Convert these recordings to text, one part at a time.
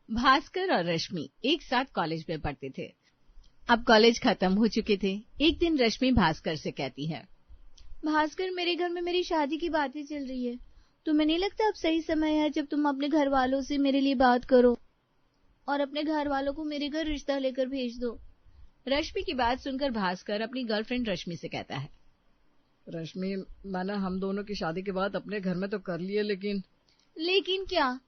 भास्कर और रश्मि एक साथ कॉलेज में पढ़ते थे। अब कॉलेज खत्म हो चुके थे। एक दिन रश्मि भास्कर से कहती है, भास्कर, मेरे घर में मेरी शादी की बातें चल रही है। तुम्हें नहीं लगता अब सही समय है जब तुम अपने घर वालों से मेरे लिए बात करो और अपने घर वालों को मेरे घर रिश्ता लेकर भेज दो? रश्मि की बात सुनकर भास्कर अपनी गर्लफ्रेंड रश्मि से कहता है, रश्मि, मैंने हम दोनों की शादी के बाद अपने घर में तो कर लिए, लेकिन क्या?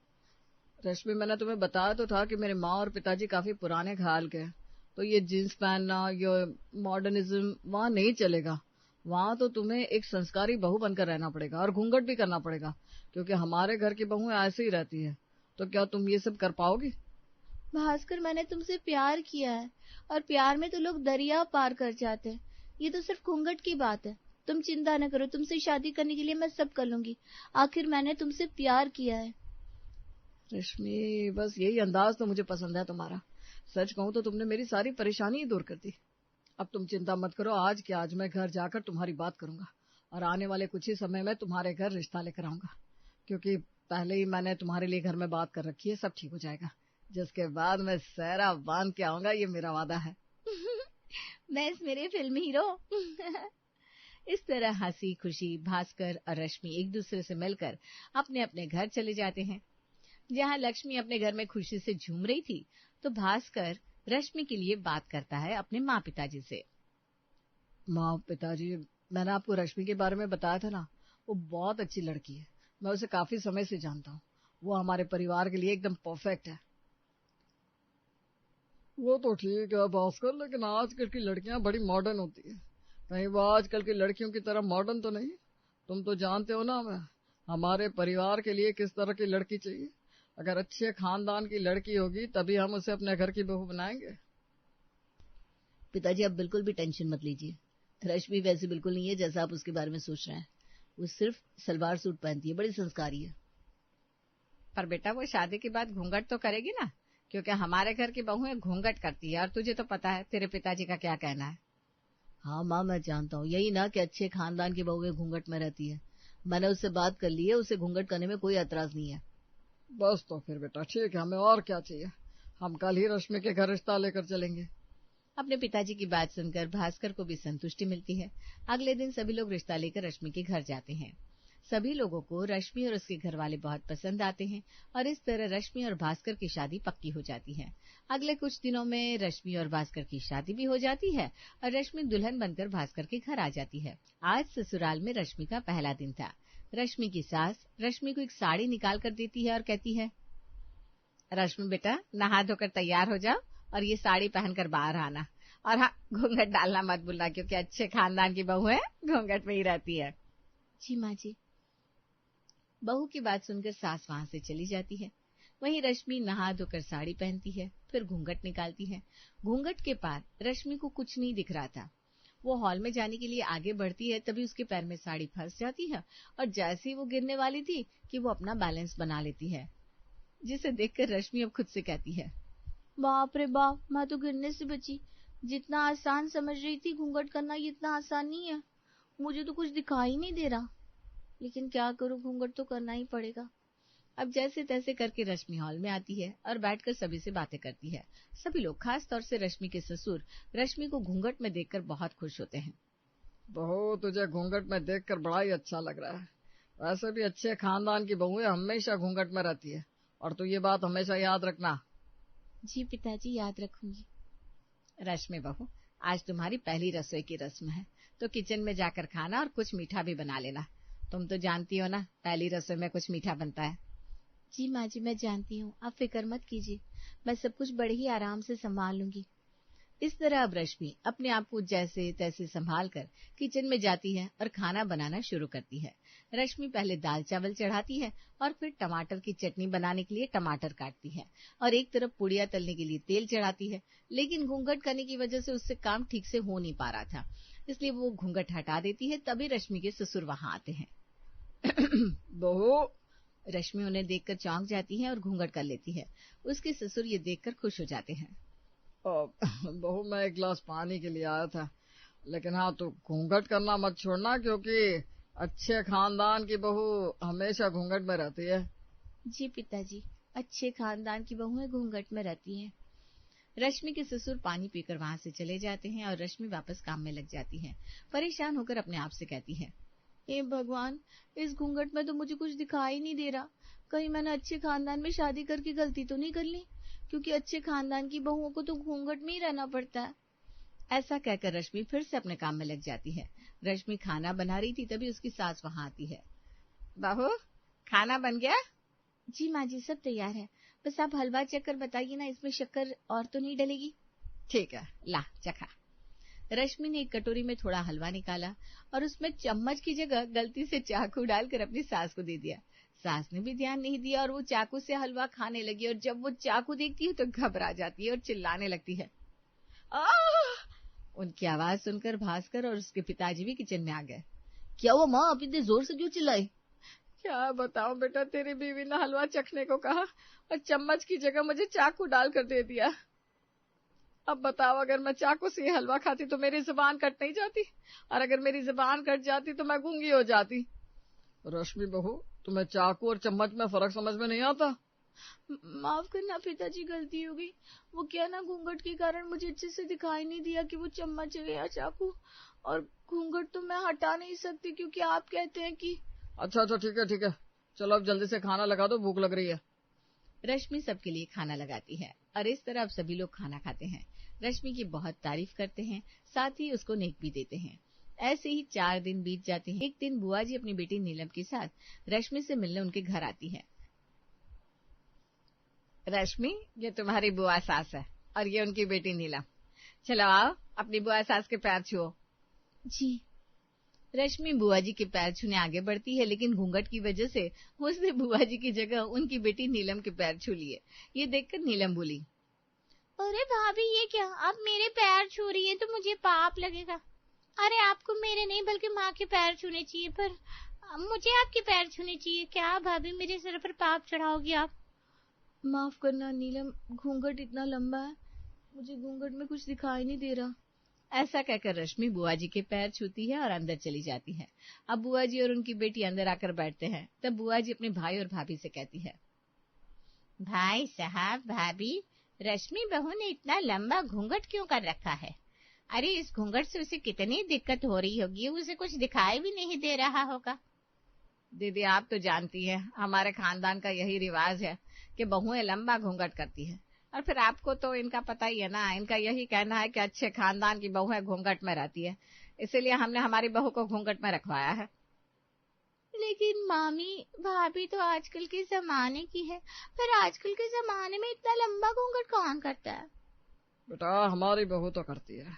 रश्मि, मैंने तुम्हें बताया तो था कि मेरे माँ और पिताजी काफी पुराने ख्याल के हैं, तो ये जींस पहनना, ये मॉडर्निज्म वहाँ नहीं चलेगा। वहाँ तो तुम्हें एक संस्कारी बहू बनकर रहना पड़ेगा और घूंघट भी करना पड़ेगा, क्योंकि हमारे घर की बहुएं ऐसे ही रहती है। तो क्या तुम ये सब कर पाओगी? भास्कर, मैंने तुमसे प्यार किया है और प्यार में तो लोग दरिया पार कर जाते हैं। ये तो सिर्फ घूंघट की बात है। तुम चिंता न करो, तुमसे शादी करने के लिए मैं सब कर लूंगी। आखिर मैंने तुमसे प्यार किया है। रश्मि, बस यही अंदाज तो मुझे पसंद है तुम्हारा। सच कहूं तो तुमने मेरी सारी परेशानी ही दूर कर दी। अब तुम चिंता मत करो, आज के आज मैं घर जाकर तुम्हारी बात करूंगा और आने वाले कुछ ही समय में तुम्हारे घर रिश्ता लेकर आऊंगा, क्योंकि पहले ही मैंने तुम्हारे लिए घर में बात कर रखी है। सब ठीक हो जाएगा, जिसके बाद मैं सहरा बांध के आऊंगा, ये मेरा वादा है। मैं मेरे फिल्म हीरो। इस तरह हंसी खुशी भास्कर और रश्मि एक दूसरे से मिलकर अपने अपने घर चले जाते हैं। जहाँ लक्ष्मी अपने घर में खुशी से झूम रही थी, तो भास्कर रश्मि के लिए बात करता है अपने माँ पिताजी से। माँ पिताजी, मैंने आपको रश्मि के बारे में बताया था ना, वो बहुत अच्छी लड़की है। मैं उसे काफी समय से जानता हूँ। वो हमारे परिवार के लिए एकदम परफेक्ट है। वो तो ठीक है भास्कर, लेकिन आजकल की लड़कियां बड़ी मॉडर्न होती है। कहीं वो आजकल की लड़कियों की तरह मॉडर्न तो नहीं? तुम तो जानते हो ना हमारे परिवार के लिए किस तरह की लड़की चाहिए। अगर अच्छे खानदान की लड़की होगी तभी हम उसे अपने घर की बहू बनाएंगे। पिताजी, आप बिल्कुल भी टेंशन मत लीजिए। रश्मि वैसे बिल्कुल नहीं है जैसा आप उसके बारे में सोच रहे हैं। वो सिर्फ सलवार सूट पहनती है, बड़ी संस्कारी है। पर बेटा, वो शादी के बाद घूंघट तो करेगी ना, क्योंकि हमारे घर की बहुएं घूंघट करती है और तुझे तो पता है तेरे पिताजी का क्या कहना है। हाँ माँ, मैं जानता हूँ। यही ना कि अच्छे खानदान की बहुएं घूंघट में रहती है। मैंने उससे बात कर ली है, उसे घूंघट करने में कोई एतराज नहीं है। बस तो फिर बेटा ठीक है, हमें और क्या चाहिए। हम कल ही रश्मि के घर रिश्ता लेकर चलेंगे। अपने पिताजी की बात सुनकर भास्कर को भी संतुष्टि मिलती है। अगले दिन सभी लोग रिश्ता लेकर रश्मि के घर जाते हैं। सभी लोगों को रश्मि और उसके घर वाले बहुत पसंद आते हैं और इस तरह रश्मि और भास्कर की शादी पक्की हो जाती है। अगले कुछ दिनों में रश्मि और भास्कर की शादी भी हो जाती है और रश्मि दुल्हन बनकर भास्कर के घर आ जाती है। आज ससुराल में रश्मि का पहला दिन था। रश्मि की सास रश्मि को एक साड़ी निकाल कर देती है और कहती है, रश्मि बेटा, नहा धोकर तैयार हो जाओ और ये साड़ी पहनकर बाहर आना। और हाँ, घूंघट डालना मत भूलना, क्योंकि अच्छे खानदान की बहू है, घूंघट में ही रहती है। जी माँ जी। बहू की बात सुनकर सास वहां से चली जाती है। वहीं रश्मि नहा धोकर साड़ी पहनती है, फिर घूंघट निकालती है। घूंघट के पार रश्मि को कुछ नहीं दिख रहा था। वो हॉल में जाने के लिए आगे बढ़ती है, तभी उसके पैर में साड़ी फंस जाती है और जैसे ही वो गिरने वाली थी कि वो अपना बैलेंस बना लेती है, जिसे देखकर रश्मि अब खुद से कहती है, बाप रे बाप, मैं तो गिरने से बची। जितना आसान समझ रही थी घूंघट करना, ये इतना आसान नहीं है। मुझे तो कुछ दिखाई नहीं दे रहा, लेकिन क्या करूं, घूंघट तो करना ही पड़ेगा। अब जैसे तैसे करके रश्मि हॉल में आती है और बैठकर सभी से बातें करती है। सभी लोग, खास तौर से रश्मि के ससुर, रश्मि को घूंघट में देखकर बहुत खुश होते हैं। बहू, तुझे घूंघट में देखकर बड़ा ही अच्छा लग रहा है। वैसे भी अच्छे खानदान की बहुएं हमेशा घूंघट में रहती है, और तू ये बात हमेशा याद रखना। जी पिताजी, याद रखूंगी। रश्मि बहू, आज तुम्हारी पहली रसोई की रस्म है, तो किचन में जाकर खाना और कुछ मीठा भी बना लेना। तुम तो जानती हो ना, पहली रसोई में कुछ मीठा बनता है। जी माँ जी, मैं जानती हूँ, आप फिक्र मत कीजिए। मैं सब कुछ बड़े ही आराम से संभाल लूंगी। इस तरह अब रश्मि अपने आप को जैसे तैसे संभाल कर किचन में जाती है और खाना बनाना शुरू करती है। रश्मि पहले दाल चावल चढ़ाती है और फिर टमाटर की चटनी बनाने के लिए टमाटर काटती है और एक तरफ पुड़िया तलने के लिए तेल चढ़ाती है। लेकिन घूंघट करने की वजह से उससे काम ठीक से हो नहीं पा रहा था, इसलिए वो घूंघट हटा देती है। तभी रश्मि के ससुर वहां आते हैं। बहू, रश्मि उन्हें देखकर चौंक जाती है और घूंघट कर लेती है। उसके ससुर ये देखकर खुश हो जाते हैं। बहू, मैं एक गिलास पानी के लिए आया था, लेकिन हाँ, तू घूंघट करना मत छोड़ना, क्योंकि अच्छे खानदान की बहू हमेशा घूंघट में रहती है। जी पिताजी, अच्छे खानदान की बहुएं घूंघट में रहती हैं। रश्मि के ससुर पानी पीकर वहां से चले जाते हैं और रश्मि वापस काम में लग जाती है। परेशान होकर अपने आप से कहती है, हे भगवान, इस घूंघट में तो मुझे कुछ दिखाई नहीं दे रहा। कहीं मैंने अच्छे खानदान में शादी करके गलती तो नहीं कर ली, क्योंकि अच्छे खानदान की बहुओं को तो घूंघट में ही रहना पड़ता है। ऐसा कहकर रश्मि फिर से अपने काम में लग जाती है। रश्मि खाना बना रही थी, तभी उसकी सास वहां आती है। बहू, खाना बन गया? जी माँ जी, सब तैयार है, बस आप हलवा चख कर बताइए ना, इसमें शक्कर और तो नहीं डलेगी? ठीक है, ला चखा। रश्मि ने एक कटोरी में थोड़ा हलवा निकाला और उसमें चम्मच की जगह गलती से चाकू डालकर अपनी सास को दे दिया। सास ने भी ध्यान नहीं दिया और वो चाकू से हलवा खाने लगी, और जब वो चाकू देखती है तो घबरा जाती है और चिल्लाने लगती है। उनकी आवाज सुनकर भास्कर और उसके पिताजी भी किचन में आ गए। क्या हुआ माँ, आप इतने जोर से क्यों चिल्लाई? क्या बताऊं बेटा, तेरी बीवी ने हलवा चखने को कहा और चम्मच की जगह मुझे चाकू डालकर दे दिया। अब बताओ, अगर मैं चाकू से ये हलवा खाती तो मेरी जुबान कट नहीं जाती, और अगर मेरी जुबान कट जाती तो मैं गूंगी हो जाती। रश्मि बहू, तुम्हें चाकू और चम्मच में फर्क समझ में नहीं आता? माफ करना पिताजी, गलती हो गई। वो क्या ना, घूंघट के कारण मुझे अच्छे से दिखाई नहीं दिया कि वो चम्मच है या चाकू, और घूंघट तो मैं हटा नहीं सकती क्योंकि आप कहते हैं कि। अच्छा ठीक है, चलो अब जल्दी से खाना लगा दो, भूख लग रही है। रश्मि सबके लिए खाना लगाती है और इस तरह अब सभी लोग खाना खाते हैं। रश्मि की बहुत तारीफ करते हैं, साथ ही उसको नेक भी देते हैं। ऐसे ही 4 दिन बीत जाते हैं। एक दिन बुआ जी अपनी बेटी नीलम के साथ रश्मि से मिलने उनके घर आती है। रश्मि, ये तुम्हारी बुआ सास है और ये उनकी बेटी नीलम। चलो आओ, अपनी बुआ सास के पैर छुओ। जी। रश्मि बुआ जी के पैर छूने आगे बढ़ती है, लेकिन घूंघट की वजह से उसने बुआ जी की जगह उनकी बेटी नीलम के पैर छू लिए। ये देखकर नीलम बोली, अरे भाभी, ये क्या, आप मेरे पैर छू रही है तो मुझे पाप लगेगा। अरे आपको मेरे नहीं बल्कि माँ के पैर छूने चाहिए, पर मुझे आपके पैर छूने चाहिए। क्या भाभी, मेरे सर पर पाप चढ़ाओगी आप? माफ करना नीलम, घूंघट इतना लंबा है, मुझे घूंघट में कुछ दिखाई नहीं दे रहा। ऐसा कहकर रश्मि बुआ जी के पैर छूती है और अंदर चली जाती है। अब बुआ जी और उनकी बेटी अंदर आकर बैठते हैं। तब बुआ जी अपने भाई और भाभी से कहती है, भाई साहब, भाभी, रश्मि बहू ने इतना लंबा घूंघट क्यों कर रखा है? अरे इस घूंघट से उसे कितनी दिक्कत हो रही होगी, उसे कुछ दिखाई भी नहीं दे रहा होगा। दीदी, आप तो जानती हैं, हमारे खानदान का यही रिवाज है कि बहुएं लंबा घूंघट करती है, और फिर आपको तो इनका पता ही है ना, इनका यही कहना है कि अच्छे खानदान की बहुएं घूंघट में रहती है, इसीलिए हमने हमारी बहू को घूंघट में रखवाया है। लेकिन मामी, भाभी तो आजकल के जमाने की है, पर आजकल के जमाने में इतना लंबा घूंघट कौन करता है? बेटा, हमारी बहू तो करती है।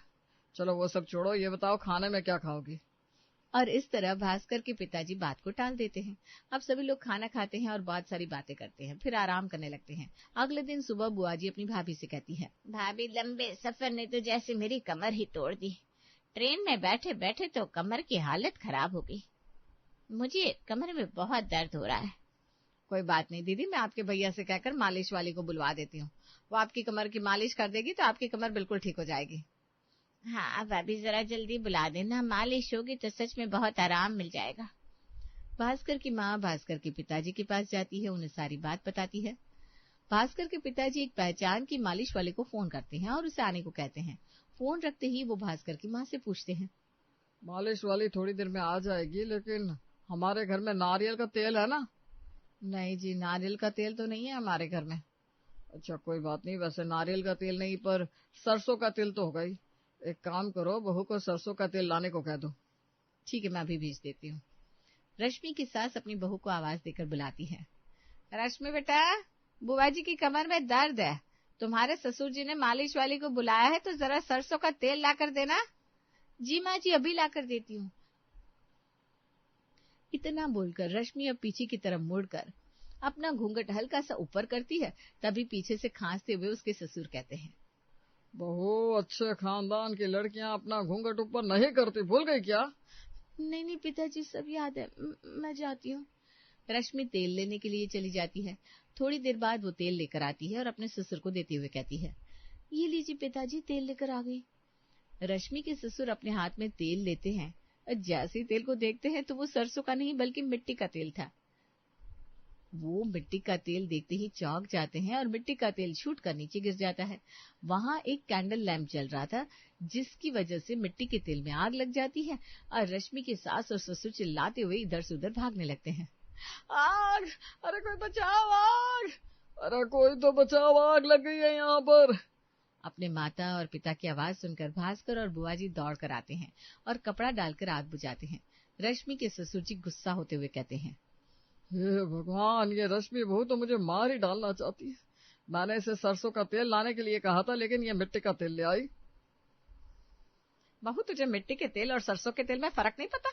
चलो वो सब छोड़ो, ये बताओ खाने में क्या खाओगी? और इस तरह भास्कर के पिताजी बात को टाल देते हैं। अब सभी लोग खाना खाते हैं और बहुत सारी बातें करते हैं, फिर आराम करने लगते हैं। अगले दिन सुबह बुआ जी अपनी भाभी से कहती है, भाभी, लंबे सफर ने तो जैसे मेरी कमर ही तोड़ दी। ट्रेन में बैठे बैठे तो कमर की हालत खराब हो गई। मुझे कमर में बहुत दर्द हो रहा है। कोई बात नहीं दीदी, मैं आपके भैया से कहकर मालिश वाली को बुलवा देती हूँ, वो आपकी कमर की मालिश कर देगी तो आपकी कमर बिल्कुल ठीक हो जाएगी। हाँ भाभी, जरा जल्दी बुला देना, मालिश होगी तो सच में बहुत आराम मिल जाएगा। भास्कर की माँ भास्कर के पिताजी के पास जाती है, उन्हें सारी बात बताती है। भास्कर के पिताजी एक पहचान की मालिश वाले को फोन करते हैं और उसे आने को कहते हैं। फोन रखते ही वो भास्कर की माँ से पूछते हैं, मालिश वाली थोड़ी देर में आ जाएगी, लेकिन हमारे घर में नारियल का तेल है ना? नहीं जी, नारियल का तेल तो नहीं है हमारे घर में। अच्छा कोई बात नहीं, वैसे नारियल का तेल नहीं पर सरसों का तेल तो होगा ही। एक काम करो, बहू को सरसों का तेल लाने को कह दो। ठीक है, मैं अभी भेज देती हूँ। रश्मि की सास अपनी बहू को आवाज देकर बुलाती है, रश्मि बेटा, बुआ जी की कमर में दर्द है, तुम्हारे ससुर जी ने मालिश वाली को बुलाया है, तो जरा सरसों का तेल लाकर देना। जी माँ जी, अभी लाकर देती हूँ। इतना बोलकर रश्मि अब पीछे की तरफ मुड़कर अपना घूंघट हल्का सा ऊपर करती है। तभी पीछे से खांसते हुए उसके ससुर कहते हैं, बहू, अच्छे खानदान की लड़कियां अपना घूंघट ऊपर नहीं करती, भूल गई क्या? नहीं पिताजी, सब याद है, मैं जाती हूँ। रश्मि तेल लेने के लिए चली जाती है। थोड़ी देर बाद वो तेल लेकर आती है और अपने ससुर को देते हुए कहती है, ये लीजिए पिताजी, तेल लेकर आ गई। रश्मि के ससुर अपने हाथ में तेल लेते हैं और जैसे ही तेल को देखते हैं तो वो सरसों का नहीं बल्कि मिट्टी का तेल था। वो मिट्टी का तेल देखते ही चौंक जाते हैं और मिट्टी का तेल छूट कर नीचे गिर जाता है। वहां एक कैंडल लैंप जल रहा था, जिसकी वजह से मिट्टी के तेल में आग लग जाती है और रश्मि की सास और ससुर चिल्लाते हुए इधर से उधर भागने लगते हैं। आग! अरे कोई बचाओ, आग! अरे कोई तो बचाओ, आग लग गई है यहाँ पर। अपने माता और पिता की आवाज सुनकर भास्कर और बुआ जी दौड़ कर आते हैं और कपड़ा डालकर आग बुझाते हैं। रश्मि के ससुर जी गुस्सा होते हुए कहते हैं, हे भगवान, ये रश्मि बहू तो मुझे मार ही डालना चाहती है। मैंने इसे सरसों का तेल लाने के लिए कहा था, लेकिन ये मिट्टी का तेल ले आई। बहू, तुझे मिट्टी के तेल और सरसों के तेल में फर्क नहीं पता?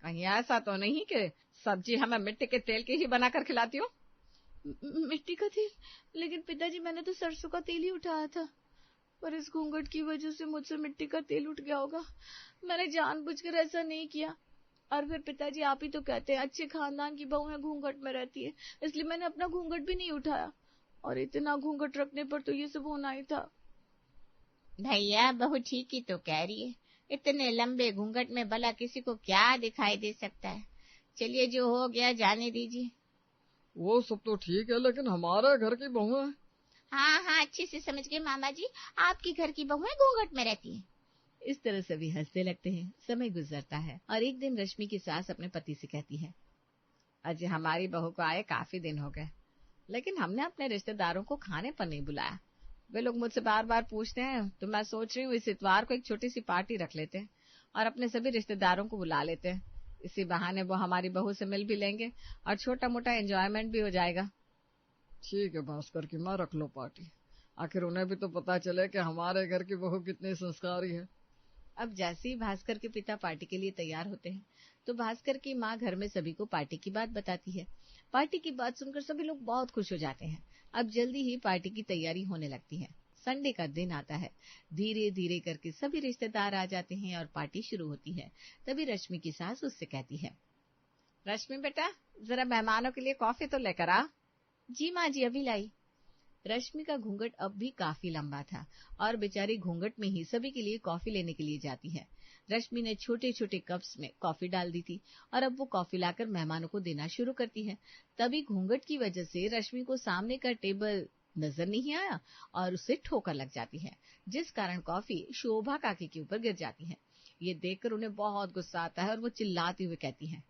कहीं ऐसा तो नहीं कि सब्जी हमें मिट्टी के तेल की ही बनाकर खिलाती हो? मिट्टी का तेल? लेकिन पिताजी, मैंने तो सरसों का तेल ही उठाया था, पर इस घूंघट की वजह से मुझसे मिट्टी का तेल उठ गया होगा। मैंने जानबूझकर ऐसा नहीं किया। और फिर पिताजी, आप ही तो कहते हैं अच्छे खानदान की बहू है, घूंघट में रहती है, इसलिए मैंने अपना घूंघट भी नहीं उठाया। और इतना घूंघट रखने पर तो ये सब होना ही था। भैया, बहू ठीक ही तो कह रही है। इतने लंबे घूंघट में भला किसी को क्या दिखाई दे सकता है। चलिए, जो हो गया जाने दीजिए। वो सब तो ठीक है, लेकिन हमारे घर की बहू है। हाँ, अच्छे से समझ गए मामा जी, आपके घर की बहुएं घूंघट में रहती हैं। इस तरह सभी हंसने लगते हैं। समय गुजरता है और एक दिन रश्मि की सास अपने पति से कहती है, अजय, हमारी बहू को आए काफी दिन हो गए, लेकिन हमने अपने रिश्तेदारों को खाने पर नहीं बुलाया। वे लोग मुझसे बार बार पूछते हैं, तो मैं सोच रही हूँ इस इतवार को एक छोटी सी पार्टी रख लेते हैं और अपने सभी रिश्तेदारों को बुला लेते हैं। इसी बहाने वो हमारी बहू से मिल भी लेंगे और छोटा मोटा एंजॉयमेंट भी हो जाएगा। ठीक है भास्कर की माँ, रख लो पार्टी। आखिर उन्हें भी तो पता चले कि हमारे घर की बहू कितनी संस्कारी है। अब जैसे ही भास्कर के पिता पार्टी के लिए तैयार होते हैं, तो भास्कर की माँ घर में सभी को पार्टी की बात बताती है। पार्टी की बात सुनकर सभी लोग बहुत खुश हो जाते हैं। अब जल्दी ही पार्टी की तैयारी होने लगती है। संडे का दिन आता है। धीरे धीरे करके सभी रिश्तेदार आ जाते हैं और पार्टी शुरू होती है। तभी रश्मि की सास उससे कहती है, रश्मि बेटा, जरा मेहमानों के लिए कॉफी तो लेकर आ। जी माँ जी, अभी लाई। रश्मि का घूंघट अब भी काफी लंबा था और बेचारी घूंघट में ही सभी के लिए कॉफी लेने के लिए जाती है। रश्मि ने छोटे छोटे कप्स में कॉफी डाल दी थी और अब वो कॉफी लाकर मेहमानों को देना शुरू करती है। तभी घूंघट की वजह से रश्मि को सामने का टेबल नजर नहीं आया और उससे ठोकर लग जाती है, जिस कारण कॉफी शोभा काकी के ऊपर गिर जाती है। ये देखकर उन्हें बहुत गुस्सा आता है और वो चिल्लाती हुए कहती है,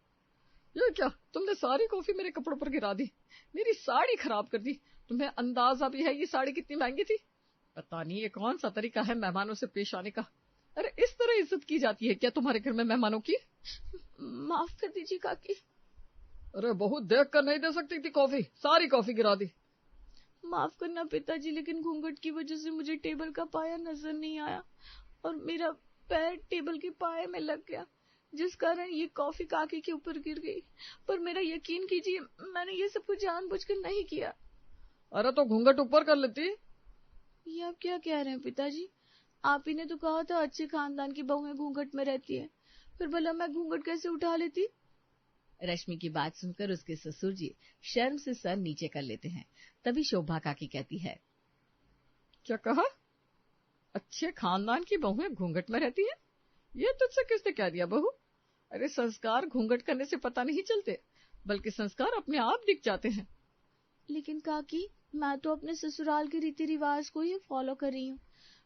ये क्या, तुमने सारी कॉफी मेरे कपड़ों पर गिरा दी, मेरी साड़ी खराब कर दी। तुम्हें अंदाजा भी है ये साड़ी कितनी महंगी थी? पता नहीं ये कौन सा तरीका है मेहमानों से पेश आने का। अरे इस तरह इज्जत की जाती है क्या तुम्हारे घर में मेहमानों की? माफ कर दीजिए काकी। अरे बहुत देख कर नहीं दे सकती थी कॉफी, सारी कॉफी गिरा दी। माफ करना पिताजी, लेकिन घूंघट की वजह से मुझे टेबल का पाया नजर नहीं आया और मेरा पैर टेबल के पाए में लग गया, जिस कारण ये कॉफी काकी के ऊपर गिर गई। पर मेरा यकीन कीजिए, मैंने ये सब कुछ जानबूझकर नहीं किया। अरे तो घूंघट ऊपर कर लेती। ये आप क्या कह रहे हैं पिताजी? आप ही ने तो कहा था अच्छे खानदान की बहुएं घूंघट में रहती है, फिर भला मैं घूंघट कैसे उठा लेती? रश्मि की बात सुनकर उसके ससुर जी शर्म से सर नीचे कर लेते हैं। तभी शोभा काकी कहती है, क्या कहा? अच्छे खानदान की बहुएं घूंघट में रहती है? ये तुझसे किसने कह दिया बहू? अरे संस्कार घूंघट करने से पता नहीं चलते, बल्कि संस्कार अपने आप दिख जाते हैं। लेकिन काकी, मैं तो अपने ससुराल के रीति रिवाज को ही फॉलो कर रही हूँ।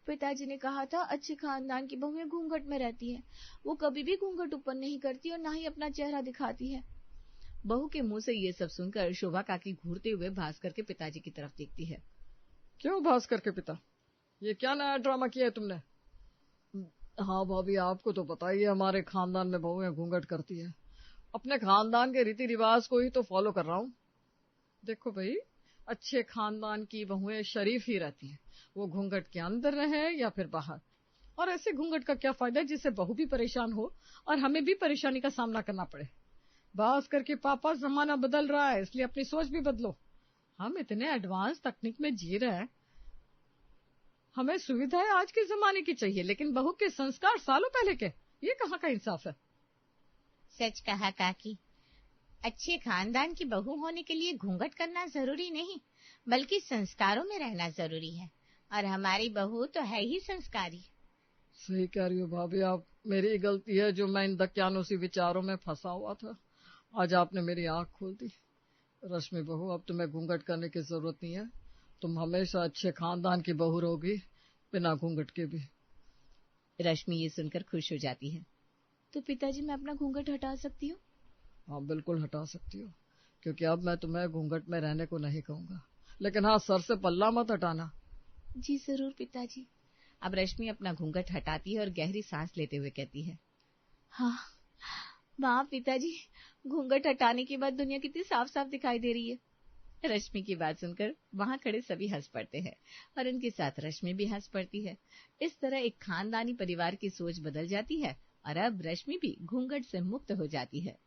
पिताजी ने कहा था अच्छे खानदान की बहुएं घूंघट में रहती है। वो कभी भी घूंघट ऊपर नहीं करती और ना ही अपना चेहरा दिखाती है। बहू के मुंह से ये सब सुनकर शोभा काकी घूरते हुए भास्कर के पिताजी की तरफ देखती है। क्यों भास्कर के पिता, ये क्या नया ड्रामा किया है तुमने? हाँ भाभी, आपको तो पता ही है हमारे खानदान में बहुएं घूंघट करती है। अपने खानदान के रीति रिवाज को ही तो फॉलो कर रहा हूँ। देखो भाई, अच्छे खानदान की बहुएं शरीफ ही रहती हैं, वो घूंघट के अंदर रहे या फिर बाहर। और ऐसे घूंघट का क्या फायदा जिससे बहू भी परेशान हो और हमें भी परेशानी का सामना करना पड़े। भास्कर के पापा, जमाना बदल रहा है, इसलिए अपनी सोच भी बदलो। हम इतने एडवांस तकनीक में जी रहे हैं, हमें सुविधाएं आज के जमाने की चाहिए, लेकिन बहू के संस्कार सालों पहले के। ये कहाँ का इंसाफ है? सच कहा काकी, अच्छे खानदान की बहू होने के लिए घूंघट करना जरूरी नहीं, बल्कि संस्कारों में रहना जरूरी है। और हमारी बहू तो है ही संस्कारी। सही कह रही हो भाभी आप। मेरी गलती है जो मैं इन दक्यानुसी विचारों में फंसा हुआ था। आज आपने मेरी आंख खोल दी। रश्मि बहू, अब तुम्हें घूंघट करने की जरूरत नहीं है। तुम हमेशा अच्छे खानदान की बहू रहोगी, बिना घूंघट के भी। रश्मि ये सुनकर खुश हो जाती है। तो पिताजी मैं अपना घूंघट हटा सकती हूँ? हाँ बिल्कुल हटा सकती हो, क्योंकि अब मैं तुम्हें घूंघट में रहने को नहीं कहूंगा, लेकिन हाँ सर से पल्ला मत हटाना। जी जरूर पिताजी। अब रश्मि अपना घूंघट हटाती है और गहरी सांस लेते हुए कहती है, हाँ वाह पिताजी, घूंघट हटाने के बाद दुनिया कितनी साफ साफ दिखाई दे रही है। रश्मि की बात सुनकर वहां खड़े सभी हंस पड़ते हैं और उनके साथ रश्मि भी हंस पड़ती है। इस तरह एक खानदानी परिवार की सोच बदल जाती है और अब रश्मि भी घूंघट से मुक्त हो जाती है।